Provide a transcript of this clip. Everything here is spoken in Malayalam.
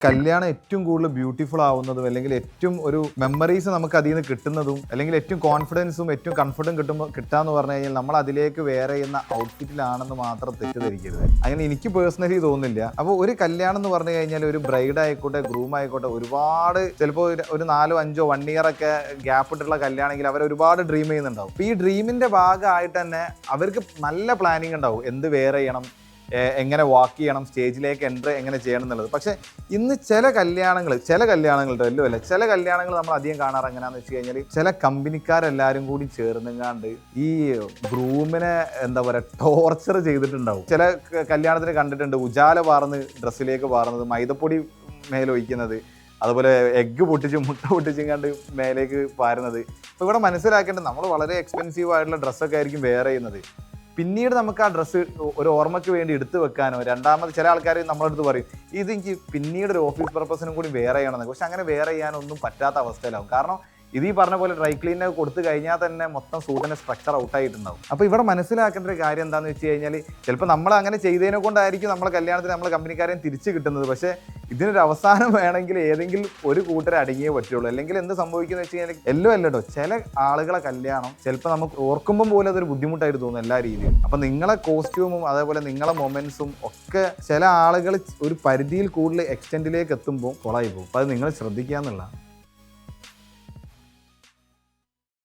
കല്യാണം ഏറ്റവും കൂടുതൽ ബ്യൂട്ടിഫുൾ ആവുന്നതും അല്ലെങ്കിൽ ഏറ്റവും ഒരു മെമ്മറീസ് നമുക്ക് അതിൽ നിന്ന് കിട്ടുന്നതും അല്ലെങ്കിൽ ഏറ്റവും കോൺഫിഡൻസും ഏറ്റവും കംഫർട്ടും കിട്ടാന്ന് പറഞ്ഞു കഴിഞ്ഞാൽ നമ്മൾ അതിലേക്ക് വേറെ ചെയ്യുന്ന ഔട്ട്ഫിറ്റിലാണെന്ന് മാത്രം തെറ്റിദ്ധരിക്കരുത്. അങ്ങനെ എനിക്ക് പേഴ്സണലി തോന്നുന്നില്ല. അപ്പോൾ ഒരു കല്യാണം എന്ന് പറഞ്ഞു കഴിഞ്ഞാൽ ഒരു ബ്രൈഡ് ആയിക്കോട്ടെ ഗ്രൂം ആയിക്കോട്ടെ ഒരുപാട് ചിലപ്പോൾ ഒരു 4-5 1 year ഒക്കെ ഗ്യാപ്പ് ഇട്ടുള്ള കല്യാണമെങ്കിൽ അവർ ഒരുപാട് ഡ്രീം ചെയ്യുന്നുണ്ടാവും. അപ്പോൾ ഈ ഡ്രീമിന്റെ ഭാഗമായിട്ട് തന്നെ അവർക്ക് നല്ല പ്ലാനിങ് ഉണ്ടാവും, എന്ത് വേറെ ചെയ്യണം, എങ്ങനെ വാക്ക് ചെയ്യണം, സ്റ്റേജിലേക്ക് എൻട്രി എങ്ങനെ ചെയ്യണം എന്നുള്ളത്. പക്ഷേ ഇന്ന് ചില കല്യാണങ്ങൾ എല്ലോ അല്ല, ചില കല്യാണങ്ങൾ നമ്മൾ അധികം കാണാറ് എങ്ങനെയാണെന്ന് വെച്ച് കഴിഞ്ഞാൽ ചില കമ്പനിക്കാരെല്ലാവരും കൂടി ചേർന്നെങ്ങാണ്ട് ഈ ഗ്രൂമിനെ എന്താ പറയുക ടോർച്ചർ ചെയ്തിട്ടുണ്ടാവും. ചില കല്യാണത്തിന് കണ്ടിട്ടുണ്ട് ഉജാല പാർന്ന് ഡ്രസ്സിലേക്ക് പാറുന്നത്, മൈദപ്പൊടി മേലൊഴിക്കുന്നത്, അതുപോലെ എഗ്ഗ് മുട്ട പൊട്ടിച്ചും കണ്ട് മേലേക്ക് പാരുന്നത്. അപ്പോൾ ഇവിടെ മനസ്സിലാക്കേണ്ടത് നമ്മൾ വളരെ എക്സ്പെൻസീവ് ആയിട്ടുള്ള ഡ്രസ്സൊക്കെ ആയിരിക്കും വെയർ ചെയ്യുന്നത്. പിന്നീട് നമുക്ക് ആ ഡ്രസ്സ് ഒരു ഓർമ്മയ്ക്ക് വേണ്ടി എടുത്തു വെക്കാനോ, രണ്ടാമത് ചില ആൾക്കാർ നമ്മളടുത്ത് പറയും ഇത് എനിക്ക് പിന്നീട് ഒരു ഓഫീസ് പർപ്പസിനും കൂടി വെയർ ചെയ്യണമെന്നൊക്കെ. പക്ഷെ അങ്ങനെ വെയർ ചെയ്യാനൊന്നും പറ്റാത്ത അവസ്ഥയിലാവും. കാരണം ഇത് ഈ പറഞ്ഞ പോലെ ഡ്രൈ ക്ലീനൊക്കെ കൊടുത്തു കഴിഞ്ഞാൽ തന്നെ മൊത്തം സൂട്ടിൻ്റെ സ്ട്രക്ചർ ഔട്ടായിട്ടുണ്ടാവും. അപ്പോൾ ഇവിടെ മനസ്സിലാക്കേണ്ട ഒരു കാര്യം എന്താണെന്ന് വെച്ച് കഴിഞ്ഞാൽ ചിലപ്പോൾ നമ്മൾ അങ്ങനെ ചെയ്തതിനെ കൊണ്ടായിരിക്കും നമ്മളെ കല്യാണത്തിന് നമ്മളെ കമ്പനിക്കാരെയും തിരിച്ച് കിട്ടുന്നത്. പക്ഷേ ഇതിനൊരു അവസാനം വേണമെങ്കിൽ ഏതെങ്കിലും ഒരു കൂട്ടരെ അടങ്ങിയേ പറ്റുള്ളൂ. അല്ലെങ്കിൽ എന്ത് സംഭവിക്കുന്നത് വെച്ച് കഴിഞ്ഞാൽ എല്ലോ അല്ലട്ടോ, ചില ആളുകളെ കല്യാണം ചിലപ്പോൾ നമുക്ക് ഓർക്കുമ്പം പോലും അതൊരു ബുദ്ധിമുട്ടായിട്ട് തോന്നും എല്ലാ രീതിയിലും. അപ്പം നിങ്ങളെ കോസ്റ്റ്യൂമും അതേപോലെ നിങ്ങളെ മൊമെൻറ്റ്സും ഒക്കെ ചില ആളുകൾ ഒരു പരിധിയിൽ കൂടുതൽ എക്സ്റ്റെൻഡിലേക്ക് എത്തുമ്പോൾ കൊളായി പോകും. അപ്പോൾ അത് നിങ്ങൾ ശ്രദ്ധിക്കുക എന്നുള്ളതാണ്.